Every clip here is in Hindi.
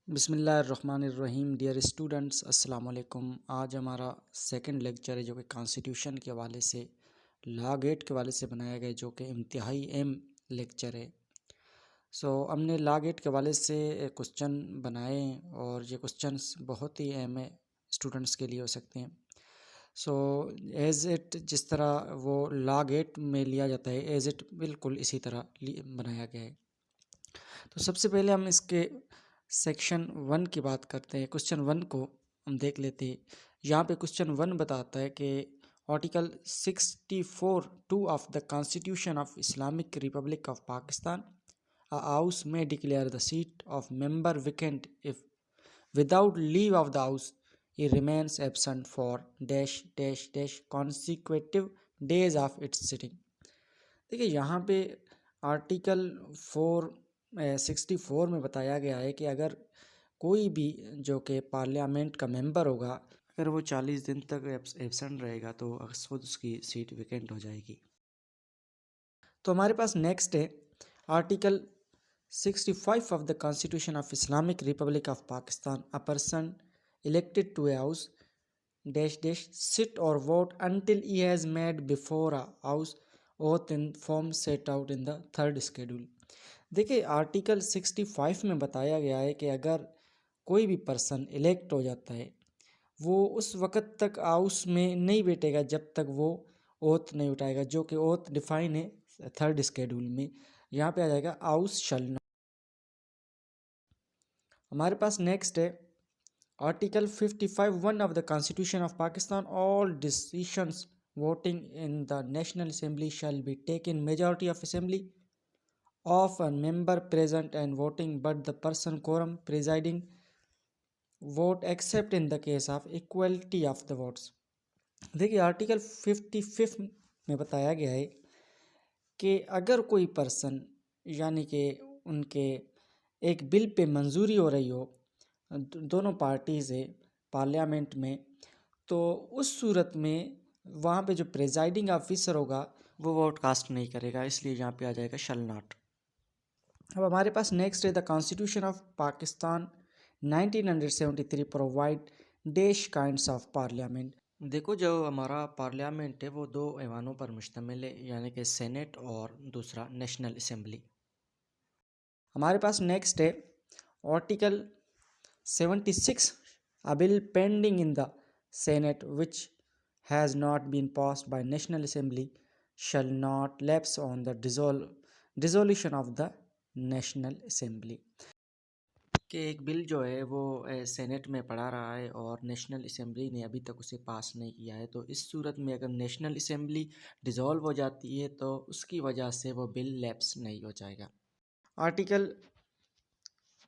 बिस्मिल्लाहिर्रहमानिर्रहीम। डियर स्टूडेंट्स, अस्सलाम वालेकुम। आज हमारा सेकंड लेक्चर है जो कि कॉन्स्टिट्यूशन के हवाले से, लॉ गेट के हवाले से बनाया गया, जो कि इंतहाई अहम लेक्चर है। हमने लॉ गेट के हवाले से क्वेश्चन बनाए और ये क्वेश्चंस बहुत ही अहम है, स्टूडेंट्स के लिए हो सकते हैं। एज़ इट जिस तरह वो लॉ गेट में लिया जाता है, एज़ इट बिल्कुल इसी तरह बनाया गया है। तो सबसे पहले हम इसके सेक्शन 1 की बात करते हैं। क्वेश्चन 1 को हम देख लेते हैं। यहाँ पे क्वेश्चन 1 बताता है कि article 64 2 of the constitution of Islamic Republic of Pakistan, a house may declare the seat of member vacant if without leave of the house he remains absent for dash dash dash consecutive days of its sitting। देखिए यहाँ पे आर्टिकल 64 में बताया गया है कि अगर कोई भी जो कि पार्लियामेंट का मेंबर होगा, अगर वो 40 दिन तक एब्सेंट रहेगा तो खुद उसकी सीट वेकेंट हो जाएगी। तो हमारे पास नेक्स्ट है article 65 of the constitution of Islamic Republic of Pakistan, a person elected to a house dash dash sit और vote until he has made before a house oath in form set out in the third schedule। देखिए आर्टिकल 65 में बताया गया है कि अगर कोई भी पर्सन इलेक्ट हो जाता है, वो उस वक़्त तक हाउस में नहीं बैठेगा जब तक वो ओथ नहीं उठाएगा, जो कि ओथ डिफाइन है थर्ड स्केड्यूल में। यहाँ पे आ जाएगा हाउस शल नॉट। हमारे पास नेक्स्ट है article 55(1) of the Constitution of Pakistan, all decisions voting in the National Assembly shall be taken majority of assembly of a member present and voting, but the person quorum presiding vote except in the case of equality of the votes। देखिए आर्टिकल 55 में बताया गया है कि अगर कोई पर्सन यानी कि उनके एक बिल पे मंजूरी हो रही हो दोनों पार्टी से पार्लियामेंट में, तो उस सूरत में वहाँ पे जो प्रेजाइडिंग ऑफिसर होगा वो वोट कास्ट नहीं करेगा, इसलिए यहाँ पे आ जाएगा शल नॉट। अब हमारे पास नेक्स्ट है the constitution of Pakistan 1973 provide dash kinds of parliament. देखो जो हमारा पार्लियामेंट है वो दो ऐवानों पर मुश्तमिल है, यानी कि सेनेट और दूसरा नेशनल असेंबली। हमारे पास नेक्स्ट है article 76, a bill pending in the Senate which has not been passed by National Assembly shall not lapse on the dissolution of the National Assembly। कि एक बिल जो है वो सेनेट में पड़ा रहा है और नेशनल असेंबली ने अभी तक उसे पास नहीं किया है, तो इस सूरत में अगर नेशनल असेंबली डिज़ोल्व हो जाती है तो उसकी वजह से वो बिल लैप्स नहीं हो जाएगा। Article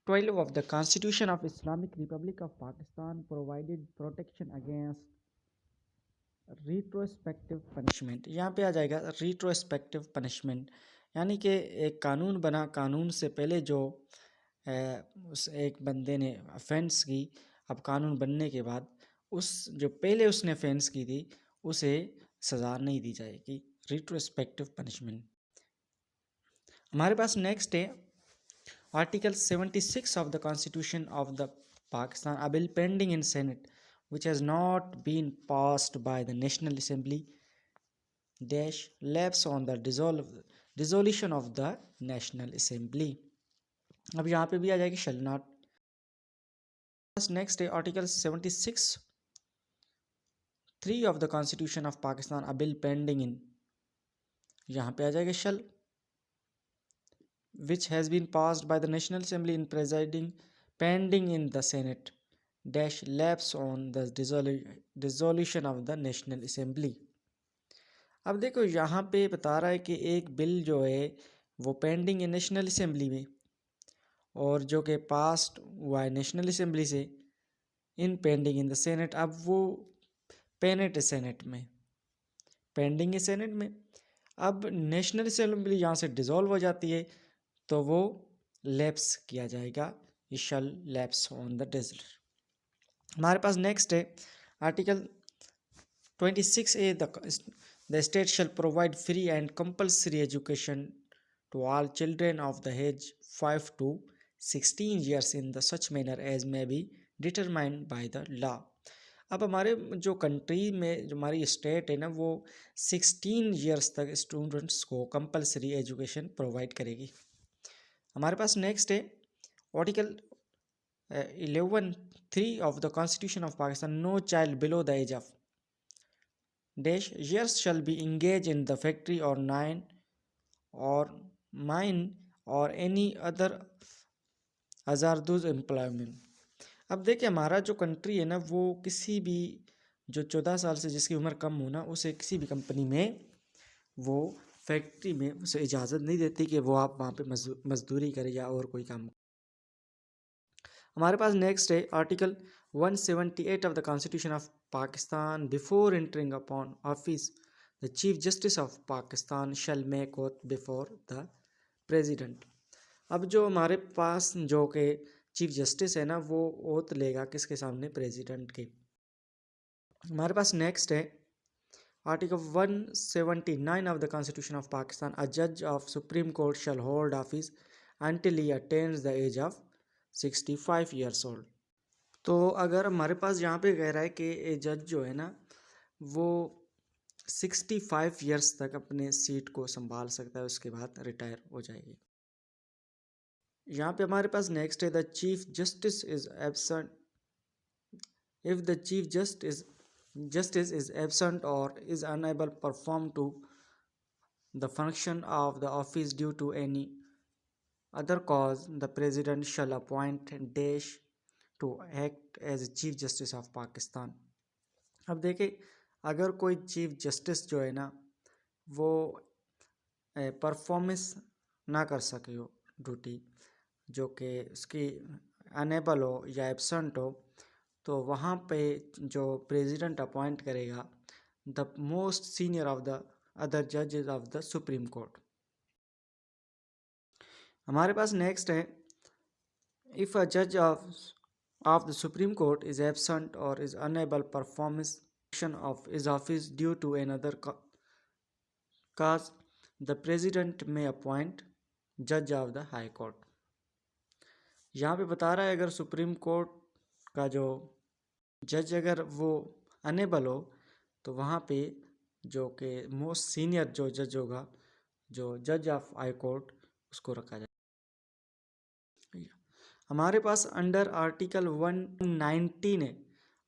12 of the Constitution of Islamic Republic of Pakistan provided protection against retrospective punishment। यहाँ पे आ जाएगा retrospective punishment, यानी कि एक कानून बना, कानून से पहले जो उस एक बंदे ने ऑफेंस की, अब कानून बनने के बाद उस जो पहले उसने ऑफेंस की थी उसे सज़ा नहीं दी जाएगी, retrospective punishment। हमारे पास नेक्स्ट है Article 76 of the Constitution of the Pakistan, a bill pending in Senate which has not been passed by the National Assembly dash lapse on the dissolution of the National Assembly। अब यहाँ पे भी आ जाएगी shall not। नेक्स्ट है article 76 3 of the Constitution of Pakistan, a bill pending in, यहाँ पे आ जाएगा shall, which has been passed by the National Assembly in presiding pending in the Senate dash lapse on the dissolution of the National Assembly। अब देखो यहाँ पे बता रहा है कि एक बिल जो है वो पेंडिंग है नेशनल असेंबली में और जो कि पास्ट हुआ है नेशनल असेंबली से, इन पेंडिंग इन द सेनेट। अब वो पेनेट है सेनेट में, पेंडिंग है सेनेट में, अब नेशनल असेंबली यहाँ से डिज़ोल्व हो जाती है तो वो लैप्स किया जाएगा, ये shall lapse on the desert. हमारे पास नेक्स्ट है article 26A, the state shall provide free and compulsory education to all children of the age 5 to 16 years in the such manner as may be determined by the law। अब हमारे जो कंट्री में जो हमारी स्टेट है ना, वो 16 ईयर्स तक स्टूडेंट्स को कंपलसरी एजुकेशन प्रोवाइड करेगी। हमारे पास नेक्स्ट है article 11(3) of the Constitution of Pakistan, no child below the age of dash years shall be engaged in the factory or mine or any other hazardous employment। अब देखिए हमारा जो कंट्री है ना, वो किसी भी जो 14 साल से जिसकी उम्र कम हो ना, उसे किसी भी कंपनी में, वो फैक्ट्री में उसे इजाज़त नहीं देती कि वो आप वहाँ पे मजदूरी करे या और कोई काम। हमारे पास नेक्स्ट है article 178 of the constitution of Pakistan, before entering upon office the chief justice of Pakistan shell make oath before the president. अब जो हमारे पास जो के चीफ जस्टिस है ना, वो ओथ लेगा किसके सामने? प्रेसिडेंट के। हमारे पास नेक्स्ट है article 179 of the constitution of Pakistan, a जज of supreme court shall hold office until he attains the age of 65 years old। तो अगर हमारे पास यहाँ पे कह रहा है कि जज जो है ना, वो 65 ईयर्स तक अपने सीट को संभाल सकता है, उसके बाद रिटायर हो जाएगी। यहाँ पे हमारे पास नेक्स्ट है the chief justice is absent, if the chief justice is absent और is unable perform to the function of the office due to any other cause, the president shall appoint dash to act as chief justice of Pakistan. अब देखिए अगर कोई चीफ जस्टिस जो है ना, वो परफॉर्मेंस ना कर सके हो ड्यूटी, जो कि उसकी अनेबल हो या एब्सेंट हो, तो वहाँ पे जो प्रेसिडेंट अपॉइंट करेगा the most senior of the other जजेस ऑफ द सुप्रीम कोर्ट। हमारे पास नेक्स्ट है इफ अ जज of the supreme court is absent और is unable performance of is office due to another cause, the president may appoint जज ऑफ द हाई कोर्ट। यहाँ पे बता रहा है अगर सुप्रीम कोर्ट का जो जज अगर वो अनेबल हो, तो वहाँ पे जो कि मोस्ट सीनियर जो जज होगा, जो जज ऑफ हाई कोर्ट, उसको रखा जाए। हमारे पास अंडर आर्टिकल 119 है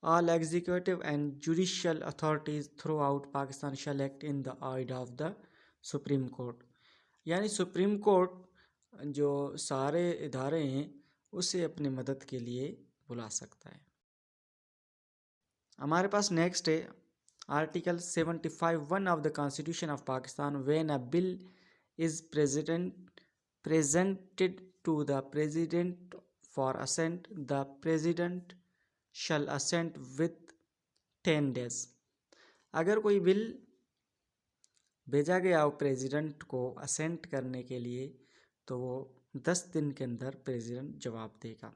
all executive and judicial authorities throughout Pakistan shall act in the aid of the supreme court. यानी सुप्रीम कोर्ट जो सारे इदारे हैं उसे अपनी मदद के लिए बुला सकता है। हमारे पास नेक्स्ट है article 75(1) of the constitution of Pakistan, when a bill is presented to the president for assent, the president shall assent with 10 days। अगर कोई बिल भेजा गया हो प्रेसिडेंट को असेंट करने के लिए, तो वो 10 दिन के अंदर प्रेसिडेंट जवाब देगा।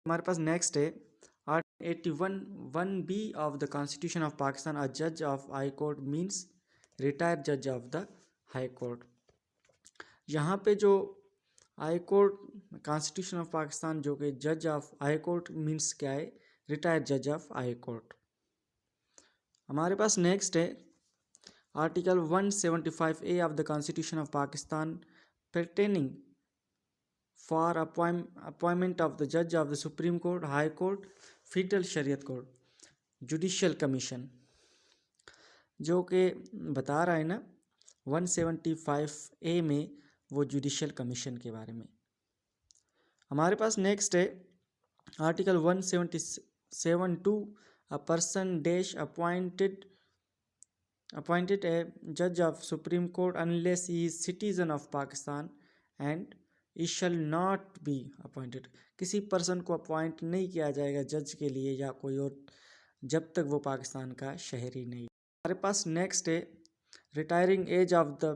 हमारे पास नेक्स्ट है article 81(1)(b) of the constitution of Pakistan, a जज of high court means retired जज ऑफ द हाई कोर्ट। यहाँ पे जो high court constitution of Pakistan, जो कि जज ऑफ हाई कोर्ट मीन्स क्या है? रिटायर्ड जज ऑफ हाई कोर्ट। हमारे पास नेक्स्ट है article 175(a) of the constitution of Pakistan, pertaining for appointment of the जज of the supreme court, high court, federal Shariat court, judicial commission, जो कि बता रहा है ना 175(a) में वो जुडिशियल कमीशन के बारे में। हमारे पास नेक्स्ट है article 177(2), a person dash appointed a जज of supreme court unless he is citizen of Pakistan and he shall not be appointed. किसी पर्सन को अपॉइंट नहीं किया जाएगा जज के लिए या कोई और, जब तक वो पाकिस्तान का शहरी नहीं। हमारे पास नेक्स्ट है retiring age of the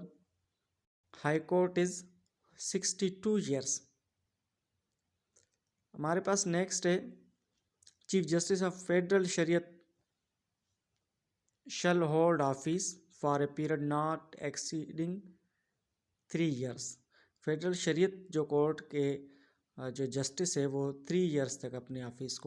high court is 62 years. हमारे पास नेक्स्ट है chief justice of Federal Shariat shall hold office for a period not exceeding 3 years. Federal Shariat जो कोर्ट के जो जस्टिस है वो 3 इयर्स तक अपने ऑफिस को